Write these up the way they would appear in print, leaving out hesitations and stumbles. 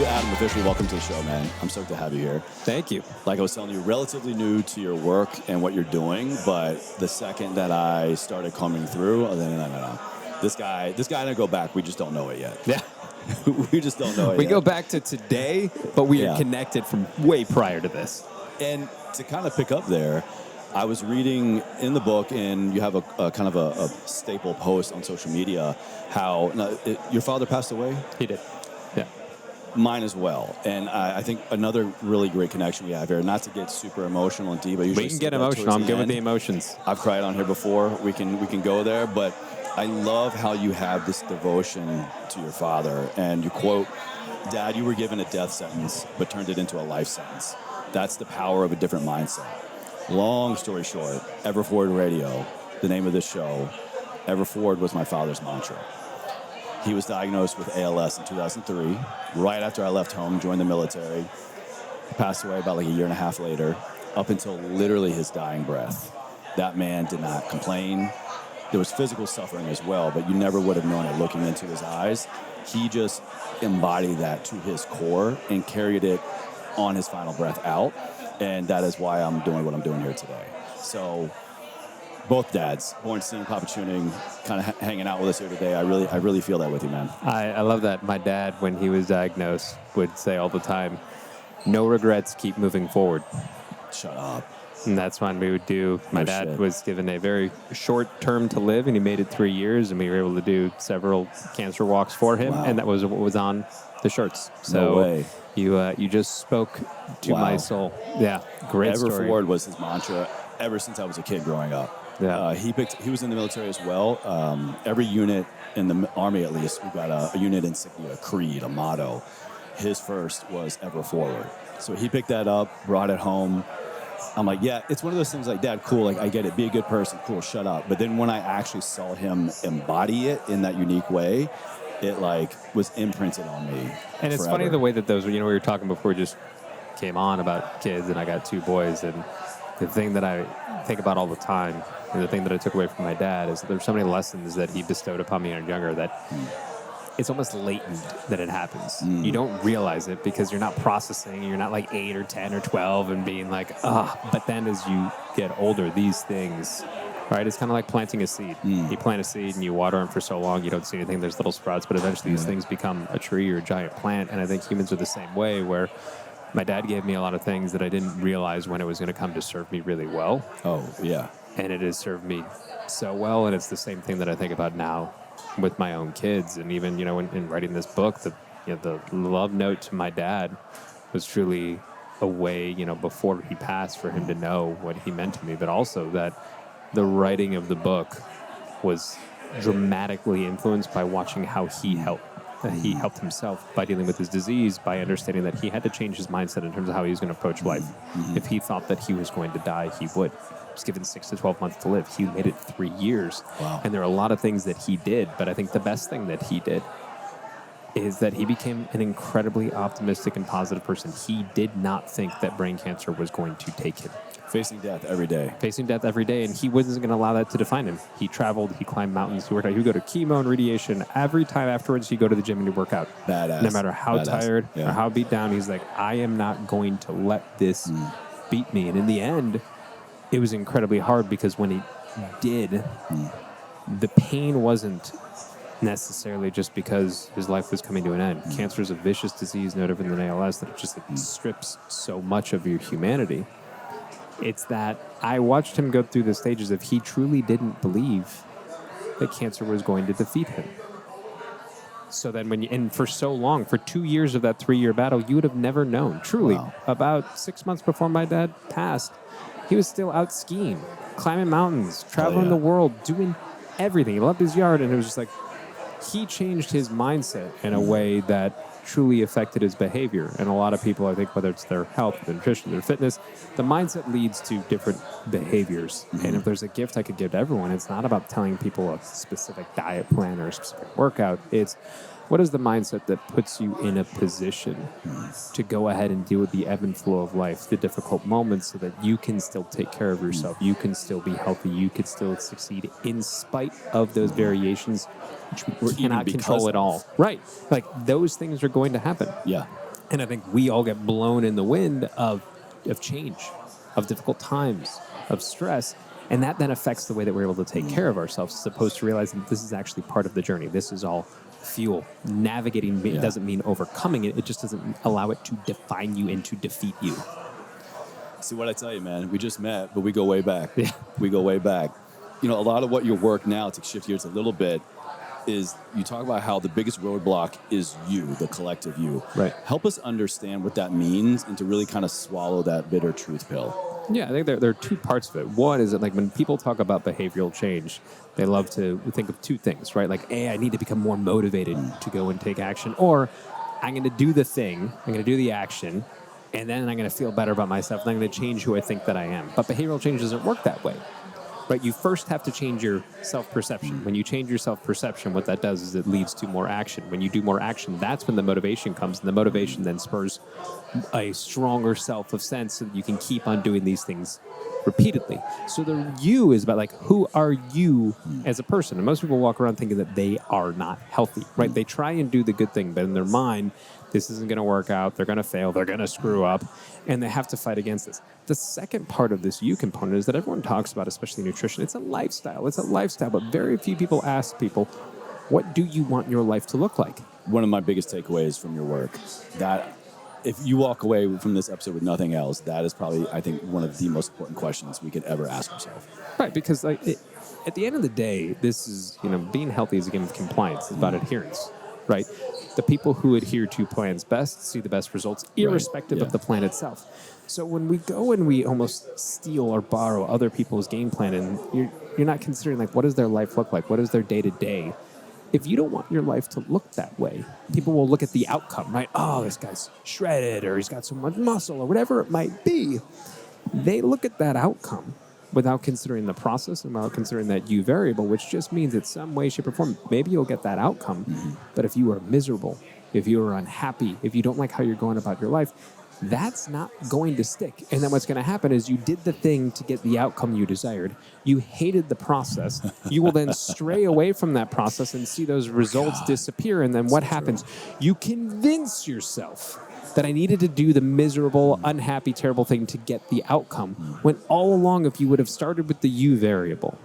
Dude, Adam, officially welcome to the show, man. I'm stoked to have you here. Thank you. Like I was telling you, relatively new to your work and what you're doing, but the second that I started coming through, I was like, no. This guy didn't go back. We just don't know it yet. Yeah. We just don't know it We yet. go back to today, but we Yeah. are connected from way prior to this. And to kind of pick up there, I was reading in the book, and you have a kind of a staple post on social media, how your father passed away? He did. Yeah. Mine as well. And I think another really great connection we have here, not to get super emotional and deep, but usually We can get emotional. I'm good with the emotions. I've cried on here before. We can go there, but I love how you have this devotion to your father. And you quote, "Dad, you were given a death sentence, but turned it into a life sentence. That's the power of a different mindset." Long story short, Everforward Radio, the name of this show, Everforward was my father's mantra. He was diagnosed with ALS in 2003, right after I left home, joined the military. He passed away about like a year and a half later, up until literally his dying breath. That man did not complain. There was physical suffering as well, but you never would have known it looking into his eyes. He just embodied that to his core and carried it on his final breath out. And that is why I'm doing what I'm doing here today. So both dads, Bornstein, Papa Tuning, kind of hanging out with us here today. I really feel that with you, man. I love that. My dad, when he was diagnosed, would say all the time, "No regrets, keep moving forward." Shut up. And that's when we would do. My No dad shit. was given a very short term to live, and he made it 3 years, and we were able to do several cancer walks for him, Wow. and that was what was on the shirts. So No way. you just spoke to my Wow. soul. Yeah, great story. Everforward was his mantra ever since I was a kid growing up. Yeah. He was in the military as well. Every unit in the Army, at least, we've got a unit insignia, a creed, a motto. His first was Everforward. So he picked that up, brought it home. I'm like, yeah, it's one of those things like, Dad, cool, like I get it, be a good person, cool, shut up. But then when I actually saw him embody it in that unique way, it like was imprinted on me. And it's forever. funny the way that those, we were talking before we just came on about kids, and I got 2 boys, and the thing that I think about all the time, and the thing that I took away from my dad, is that there's so many lessons that he bestowed upon me when I was younger that it's almost latent that it happens. You don't realize it because you're not processing. You're not like 8 or 10 or 12 and being like, but then as you get older, these things, right? It's kind of like planting a seed. You plant a seed and you water them for so long, you don't see anything. There's little sprouts, but eventually these things become a tree or a giant plant. And I think humans are the same way, where my dad gave me a lot of things that I didn't realize when it was going to come to serve me really well. Oh, yeah. And it has served me so well. And it's the same thing that I think about now with my own kids. And even, in writing this book, the love note to my dad was truly a way, before he passed, for him to know what he meant to me, but also that the writing of the book was dramatically influenced by watching how he helped. He helped himself by dealing with his disease, by understanding that he had to change his mindset in terms of how he was going to approach life. If he thought that he was going to die, he would. He was given 6 to 12 months to live. He made it 3 years. Wow. And there are a lot of things that he did, but I think the best thing that he did is that he became an incredibly optimistic and positive person. He did not think that brain cancer was going to take him. Facing death every day. Facing death every day, and he wasn't going to allow that to define him. He traveled, he climbed mountains, he worked out. He would go to chemo and radiation. Every time afterwards, he'd go to the gym and he'd work out. Badass. No matter how Badass. tired Yeah. or how beat down, he's like, I am not going to let this beat me. And in the end, it was incredibly hard, because when he did, the pain wasn't necessarily just because his life was coming to an end. Cancer is a vicious disease, no different than ALS, that it strips so much of your humanity. It's that I watched him go through the stages of he truly didn't believe that cancer was going to defeat him. So then and for so long, for 2 years of that 3-year battle, you would have never known. Truly, Wow. about 6 months before my dad passed, he was still out skiing, climbing mountains, traveling the world, doing everything. He loved his yard, and it was just like, he changed his mindset in a way that truly affected his behavior. And a lot of people, I think, whether it's their health, their nutrition, their fitness, the mindset leads to different behaviors. And if there's a gift I could give to everyone, it's not about telling people a specific diet plan or a specific workout. It's, what is the mindset that puts you in a position to go ahead and deal with the ebb and flow of life, the difficult moments, so that you can still take care of yourself, you can still be healthy, you can still succeed in spite of those variations, which we cannot control at all. Right. Like, those things are going to happen. Yeah. And I think we all get blown in the wind of change, of difficult times, of stress. And that then affects the way that we're able to take care of ourselves, as opposed to realizing that this is actually part of the journey. This is all fuel. Navigating doesn't mean overcoming it. It just doesn't allow it to define you and to defeat you. See, what I tell you, man, we just met, but we go way back. Yeah. We go way back. A lot of what your work now, to shift gears a little bit, is you talk about how the biggest roadblock is you, the collective you. Right. Help us understand what that means and to really kind of swallow that bitter truth pill. Yeah, I think there are two parts of it. One is that, like, when people talk about behavioral change, they love to think of two things, right? Like, I need to become more motivated to go and take action, or I'm going to do the thing, I'm going to do the action, and then I'm going to feel better about myself, and I'm going to change who I think that I am. But behavioral change doesn't work that way. Right, you first have to change your self-perception. When you change your self-perception, what that does is it leads to more action. When you do more action, that's when the motivation comes, and the motivation then spurs a stronger self of sense so that you can keep on doing these things repeatedly. So the you is about, like, who are you as a person? And most people walk around thinking that they are not healthy, right? They try and do the good thing, but in their mind, this isn't going to work out. They're going to fail. They're going to screw up. And they have to fight against this. The second part of this you component is that everyone talks about, especially nutrition. It's a lifestyle. It's a lifestyle. But very few people ask people, what do you want your life to look like? One of my biggest takeaways from your work, that if you walk away from this episode with nothing else, that is probably, I think, one of the most important questions we could ever ask ourselves. Right, because at the end of the day, this is, being healthy is a game of compliance. It's about adherence, right? The people who adhere to plans best see the best results, irrespective of the plan itself. So when we go and we almost steal or borrow other people's game plan, and you're not considering, like, what does their life look like? What is their day-to-day? If you don't want your life to look that way, people will look at the outcome, right? Oh, this guy's shredded, or he's got so much muscle, or whatever it might be. They look at that outcome without considering the process and without considering that you variable, which just means in some way, shape, or form, maybe you'll get that outcome. But if you are miserable, if you are unhappy, if you don't like how you're going about your life, that's not going to stick. And then what's going to happen is you did the thing to get the outcome you desired. You hated the process. You will then stray away from that process and see those results disappear. And then what happens? You convince yourself that I needed to do the miserable, unhappy, terrible thing to get the outcome, when all along, if you would have started with the you variable,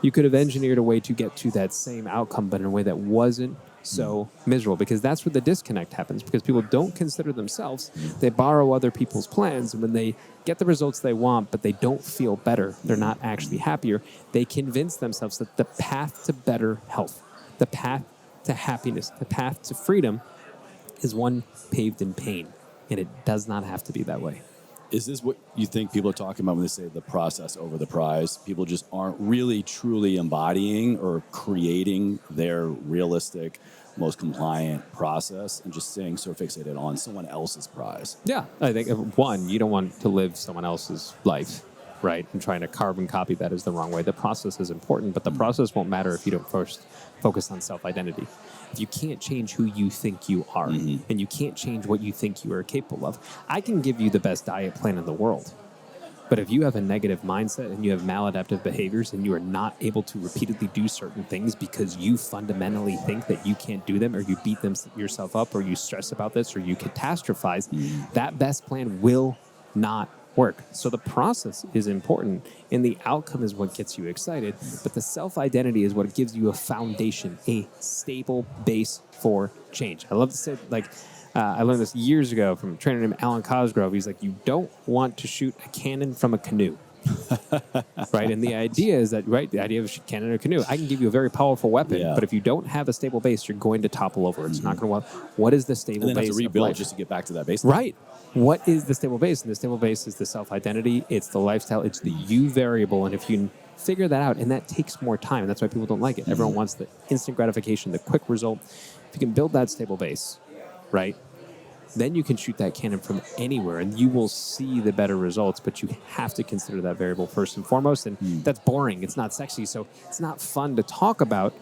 you could have engineered a way to get to that same outcome, but in a way that wasn't so miserable, because that's where the disconnect happens, because people don't consider themselves. They borrow other people's plans, and when they get the results they want, but they don't feel better, they're not actually happier, they convince themselves that the path to better health, the path to happiness, the path to freedom is one paved in pain, and it does not have to be that way. Is this what you think people are talking about when they say the process over the prize? People just aren't really truly embodying or creating their realistic, most compliant process, and just staying so fixated on someone else's prize. Yeah, I think, one, you don't want to live someone else's life, right? And trying to carbon copy that is the wrong way. The process is important, but the process won't matter if you don't first focus on self-identity. If you can't change who you think you are, and you can't change what you think you are capable of, I can give you the best diet plan in the world. But if you have a negative mindset and you have maladaptive behaviors and you are not able to repeatedly do certain things because you fundamentally think that you can't do them, or you beat yourself up, or you stress about this, or you catastrophize, that best plan will not work. So the process is important, and the outcome is what gets you excited, but the self-identity is what gives you a foundation, a stable base for change. I love to say, I learned this years ago from a trainer named Alan Cosgrove. He's like, you don't want to shoot a cannon from a canoe. Right? And the idea is that, the idea of a cannon or a canoe, I can give you a very powerful weapon, but if you don't have a stable base, you're going to topple over. It's not going to work. What is the stable base? And then have to rebuild just to get back to that baseline. Right. What is the stable base? And the stable base is the self-identity. It's the lifestyle. It's the you variable. And if you figure that out, and that takes more time, and that's why people don't like it. Everyone wants the instant gratification, the quick result. If you can build that stable base, right, then you can shoot that cannon from anywhere, and you will see the better results, but you have to consider that variable first and foremost, and that's boring. It's not sexy, so it's not fun to talk about.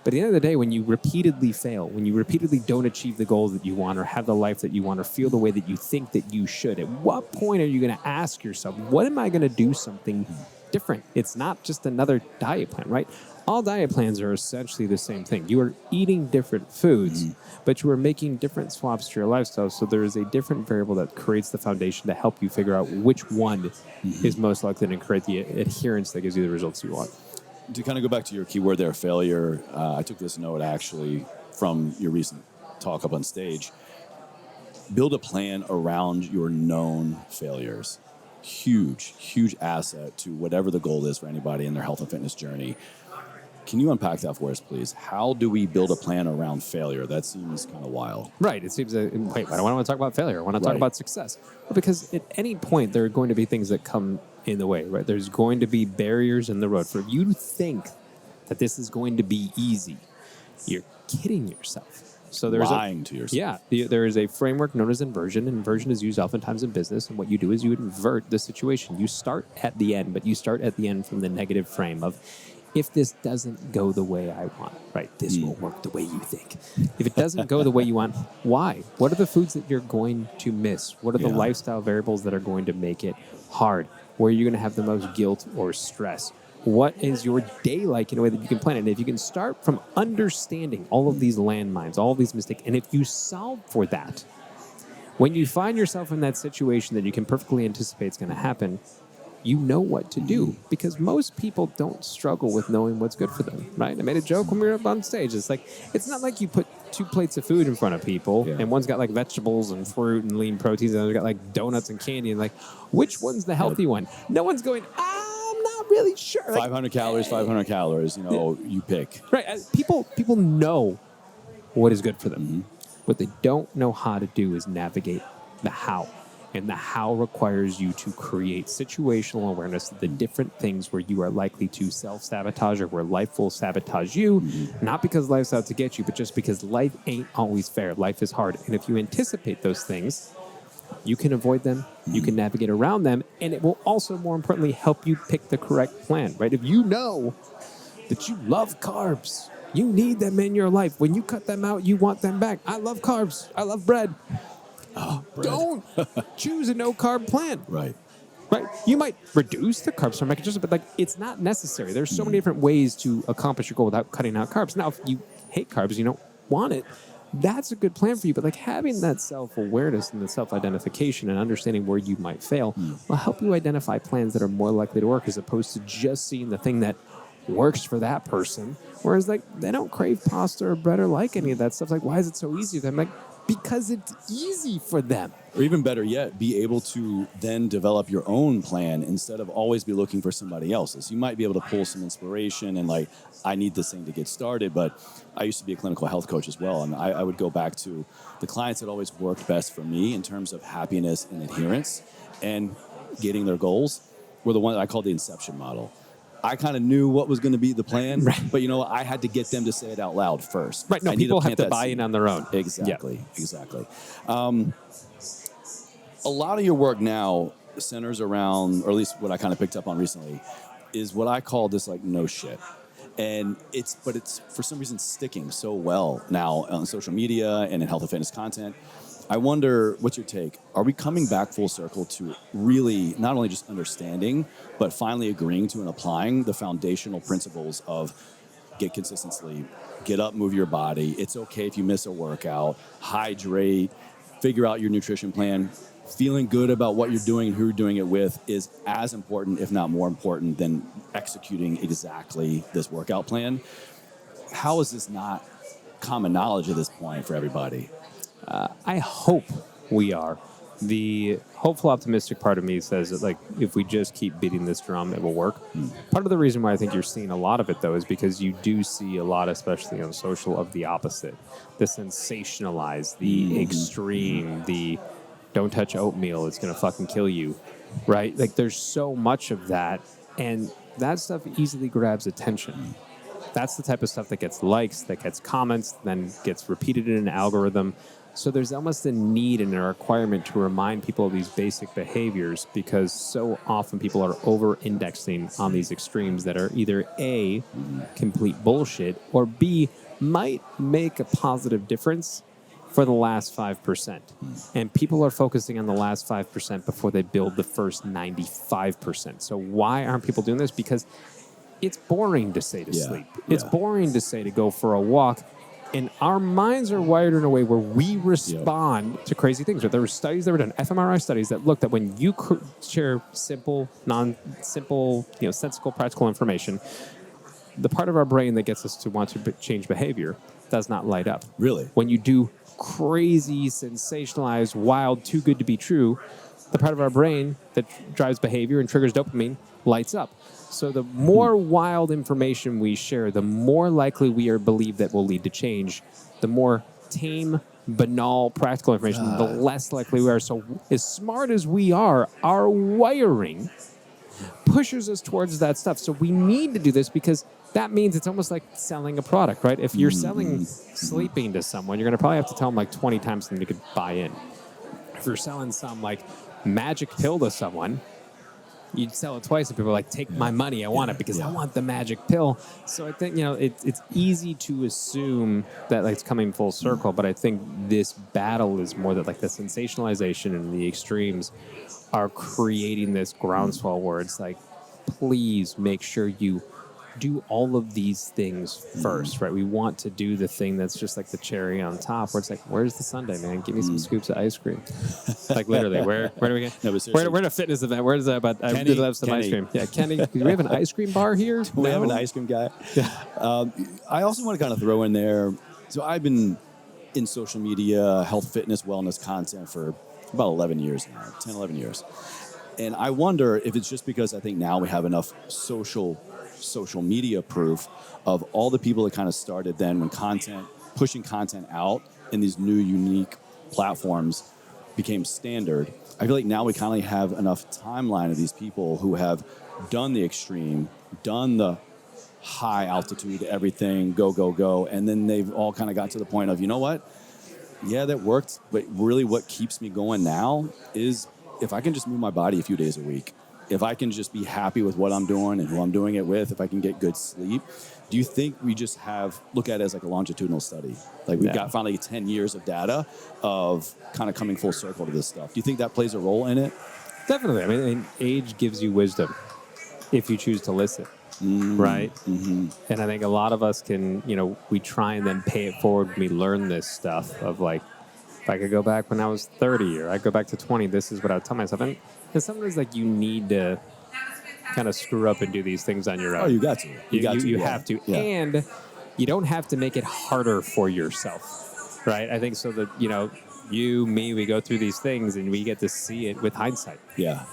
But at the end of the day, when you repeatedly fail, when you repeatedly don't achieve the goals that you want, or have the life that you want, or feel the way that you think that you should, at what point are you going to ask yourself, what am I going to do something different. It's not just another diet plan, right? All diet plans are essentially the same thing. You are eating different foods, but you are making different swaps to your lifestyle. So there is a different variable that creates the foundation to help you figure out which one is most likely to create the adherence that gives you the results you want. To kind of go back to your keyword there, failure, I took this note actually from your recent talk up on stage. Build a plan around your known failures. Huge asset to whatever the goal is for anybody in their health and fitness journey. Can you unpack that for us, please? How do we build a plan around failure? That seems kind of wild. Right. It seems wait, I don't want to talk about failure. I want to talk about success. Well, because at any point, there are going to be things that come in the way, right? There's going to be barriers in the road. For you to think that this is going to be easy, you're kidding yourself. So there's lying to yourself. Yeah. There is a framework known as inversion. Inversion is used oftentimes in business. And what you do is you invert the situation. You start at the end, but you start at the end from the negative frame of, if this doesn't go the way I want, right, this won't work the way you think. If it doesn't go the way you want, why? What are the foods that you're going to miss? What are the lifestyle variables that are going to make it hard? Where are you going to have the most guilt or stress? What is your day like in a way that you can plan it? And if you can start from understanding all of these landmines, all of these mistakes, and if you solve for that, when you find yourself in that situation that you can perfectly anticipate is going to happen, you know what to do, because most people don't struggle with knowing what's good for them, right? I made a joke when we were up on stage. It's like, it's not like you put 2 plates of food in front of people and one's got like vegetables and fruit and lean proteins and the other's got like donuts and candy, and like, which one's the healthy one? No one's going, I'm not really sure. 500 calories, you pick. Right. People know what is good for them. What they don't know how to do is navigate the how. And the how requires you to create situational awareness of the different things where you are likely to self-sabotage or where life will sabotage you, not because life's out to get you, but just because life ain't always fair. Life is hard. And if you anticipate those things, you can avoid them, you can navigate around them, and it will also, more importantly, help you pick the correct plan, right? If you know that you love carbs, you need them in your life. When you cut them out, you want them back. I love carbs. I love bread. Don't choose a no-carb plan. Right. You might reduce the carbs from making but it's not necessary. There's so many different ways to accomplish your goal without cutting out carbs. Now, if you hate carbs, you don't want it, that's a good plan for you. But having that self-awareness and the self-identification and understanding where you might fail will help you identify plans that are more likely to work, as opposed to just seeing the thing that works for that person. Whereas they don't crave pasta or bread or like any of that stuff. Why is it so easy? I'm because it's easy for them. Or even better yet, be able to then develop your own plan instead of always be looking for somebody else's. You might be able to pull some inspiration and I need this thing to get started, but I used to be a clinical health coach as well. And I would go back to the clients that always worked best for me in terms of happiness and adherence and getting their goals were the one that I called the inception model. I kind of knew what was going to be the plan, but I had to get them to say it out loud first. Right. No, people have to buy in on their own. Exactly. A lot of your work now centers around, or at least what I kind of picked up on recently, is what I call this no shit. And it's for some reason sticking so well now on social media and in health and fitness content. I wonder, what's your take? Are we coming back full circle to really not only just understanding, but finally agreeing to and applying the foundational principles of get consistent sleep, get up, move your body. It's okay if you miss a workout, hydrate, figure out your nutrition plan. Feeling good about what you're doing and who you're doing it with is as important, if not more important, than executing exactly this workout plan. How is this not common knowledge at this point for everybody? I hope we are. The hopeful, optimistic part of me says that, if we just keep beating this drum, it will work. Part of the reason why I think you're seeing a lot of it, though, is because you do see a lot, especially on social, of the opposite. The sensationalized, the extreme, the don't touch oatmeal, it's going to fucking kill you, right? There's so much of that, and that stuff easily grabs attention. That's the type of stuff that gets likes, that gets comments, then gets repeated in an algorithm. So there's almost a need and a requirement to remind people of these basic behaviors, because so often people are over-indexing on these extremes that are either A, complete bullshit, or B, might make a positive difference for the last 5%. And people are focusing on the last 5% before they build the first 95%. So why aren't people doing this? Because it's boring to say to sleep. It's boring to say to go for a walk. And our minds are wired in a way where we respond to crazy things. There were studies that were done, fMRI studies, that looked at when you share simple, non-simple, sensical, practical information, the part of our brain that gets us to want to change behavior does not light up. Really? When you do crazy, sensationalized, wild, too good to be true, the part of our brain that drives behavior and triggers dopamine lights up. So the more wild information we share, the more likely we are believed that will lead to change. The more tame, banal, practical information, the less likely we are. So as smart as we are, our wiring pushes us towards that stuff. So we need to do this because that means it's almost like selling a product, right? If you're selling sleeping to someone, you're going to probably have to tell them like 20 times something to buy in. If you're selling some like magic pill to someone, you'd sell it twice and people are like, take my money, I want it because I want the magic pill. So I think, it's easy to assume that it's coming full circle, but I think this battle is more that like the sensationalization and the extremes are creating this groundswell where it's like, please make sure you do all of these things first, right? We want to do the thing that's just like the cherry on top, where it's like, where's the sundae, man? Give me some scoops of ice cream. Like literally, where do we get? No, but we're at a fitness event. Where is that? But I would love some ice cream. Yeah, Kenny, do we have an ice cream bar here? Do we have an ice cream guy? I also want to kind of throw in there. So I've been in social media, health, fitness, wellness content for about 11 years now, 10, 11 years. And I wonder if it's just because I think now we have enough social media proof of all the people that kind of started then when pushing content out in these new unique platforms became standard. I feel like now we kind of have enough timeline of these people who have done the extreme, done the high altitude, everything, go, and then they've all kind of got to the point of, you know what? Yeah, that worked, but really what keeps me going now is if I can just move my body a few days a week. If I can just be happy with what I'm doing and who I'm doing it with, if I can get good sleep, do you think we just look at it as like a longitudinal study? Like we've got finally 10 years of data of kind of coming full circle to this stuff. Do you think that plays a role in it? Definitely. I mean, age gives you wisdom if you choose to listen, right? Mm-hmm. And I think a lot of us can, we try and then pay it forward when we learn this stuff of like, if I could go back when I was 30 or I go back to 20, this is what I would tell myself. And sometimes like you need to kind of screw up and do these things on your own. Oh, you got to. You have to. Yeah. And you don't have to make it harder for yourself, right? I think so that, you, me, we go through these things and we get to see it with hindsight. Yeah.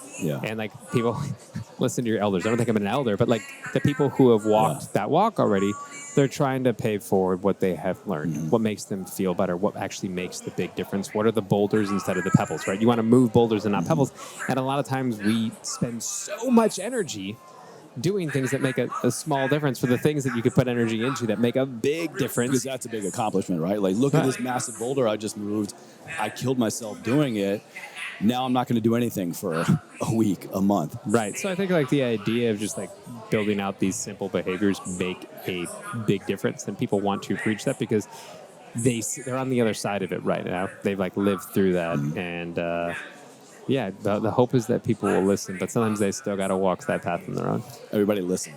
And like people listen to your elders. I don't think I'm an elder, but like the people who have walked that walk already, they're trying to pay forward what they have learned, what makes them feel better, what actually makes the big difference. What are the boulders instead of the pebbles, right? You want to move boulders and not pebbles. And a lot of times we spend so much energy doing things that make a small difference for the things that you could put energy into that make a big difference. Because that's a big accomplishment, right? Like, look at this massive boulder I just moved. I killed myself doing it. Now I'm not going to do anything for a week, a month. Right. So I think like the idea of just like building out these simple behaviors make a big difference, and people want to preach that because they're on the other side of it right now. They've like lived through that, and the hope is that people will listen, but sometimes they still got to walk that path on their own. Everybody listen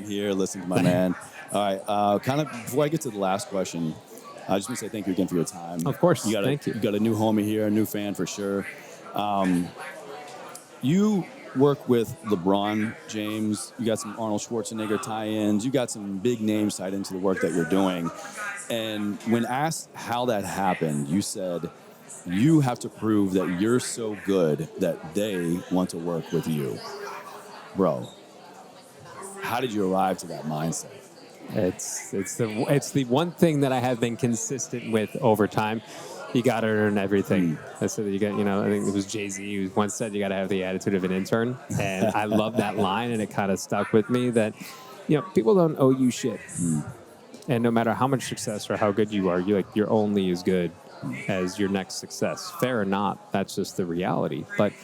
here, listen to my man. All right, kind of before I get to the last question, I just want to say thank you again for your time. Of course, thank you. You got a new homie here, a new fan for sure. You work with LeBron James. You got some Arnold Schwarzenegger tie-ins. You got some big names tied into the work that you're doing. And when asked how that happened, you said you have to prove that you're so good that they want to work with you. Bro, how did you arrive to that mindset? It's the one thing that I have been consistent with over time. You got to earn everything. I said that you got, I think it was Jay-Z who once said you got to have the attitude of an intern. And I love that line, and it kind of stuck with me that, people don't owe you shit. And no matter how much success or how good you are, you're only as good as your next success. Fair or not, that's just the reality. But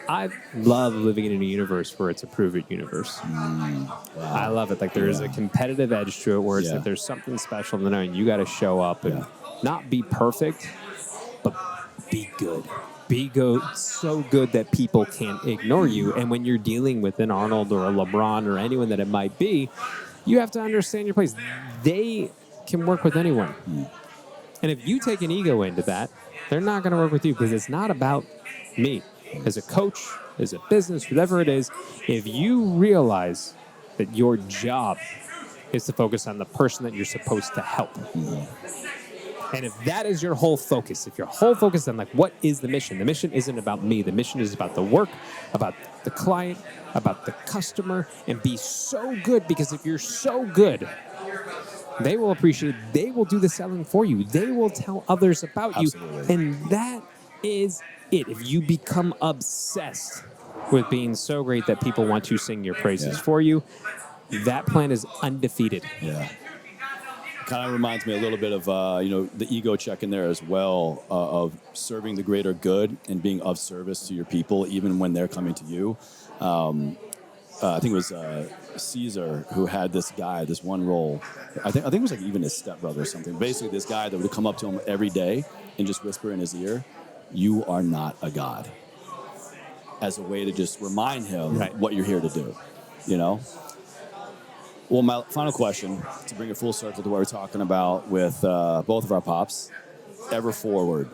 I love living in a universe where it's a prove-it universe. Wow. I love it. Like there is a competitive edge to it where it's like there's something special to know, and you got to show up and not be perfect, but be good. Be good, so good that people can't ignore you. And when you're dealing with an Arnold or a LeBron or anyone that it might be, you have to understand your place. They can work with anyone. And if you take an ego into that, they're not going to work with you because it's not about me. As a coach, as a business, whatever it is, if you realize that your job is to focus on the person that you're supposed to help. And if that is your whole focus, if your whole focus on like, what is the mission isn't about me. The mission is about the work, about the client, about the customer, and be so good, because if you're so good, they will appreciate it. They will do the selling for you. They will tell others about Absolutely. you. And that is it. If you become obsessed with being so great that people want to sing your praises for you, that plan is undefeated. Yeah. Kind of reminds me a little bit of, the ego check in there as well, of serving the greater good and being of service to your people, even when they're coming to you. I think it was Caesar who had this guy, this one role. I think it was like even his stepbrother or something. Basically, this guy that would come up to him every day and just whisper in his ear, "You are not a god," as a way to just remind him what you're here to do. You know. Well, my final question, to bring it full circle to what we're talking about with both of our pops, ever forward.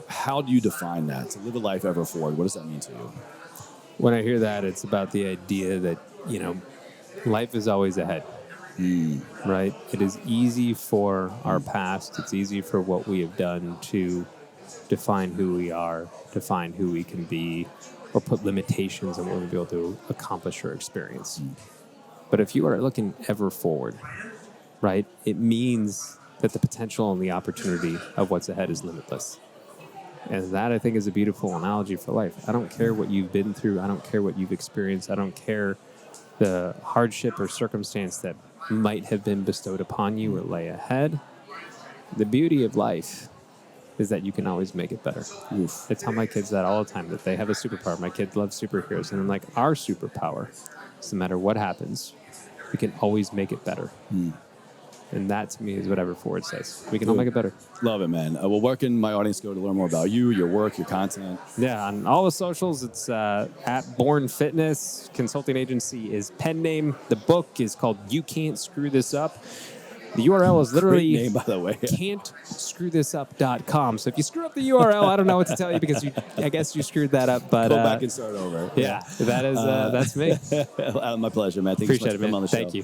How do you define that? To live a life ever forward, what does that mean to you? When I hear that, it's about the idea that, life is always ahead, right? It is easy for our past. It's easy for what we have done to define who we are, define who we can be, or put limitations on what we'll be able to accomplish or experience. But if you are looking ever forward, right, it means that the potential and the opportunity of what's ahead is limitless. And that, I think, is a beautiful analogy for life. I don't care what you've been through. I don't care what you've experienced. I don't care the hardship or circumstance that might have been bestowed upon you or lay ahead. The beauty of life is that you can always make it better. I tell my kids that all the time, that they have a superpower. My kids love superheroes. And I'm like, our superpower is no matter what happens, we can always make it better. And that, to me, is what Ever Forward says. We can all make it better. Love it, man. Well, where can my audience go to learn more about you, your work, your content? Yeah, on all the socials, it's at Born Fitness. Consulting agency is pen name. The book is called You Can't Screw This Up. The URL is literally Great name, by the way. can'tscrewthisup.com. So if you screw up the URL, I don't know what to tell you, because I guess you screwed that up. But go back and start over. Yeah, that is that's me. My pleasure, man. Thank you so much for coming on the show. Thank you.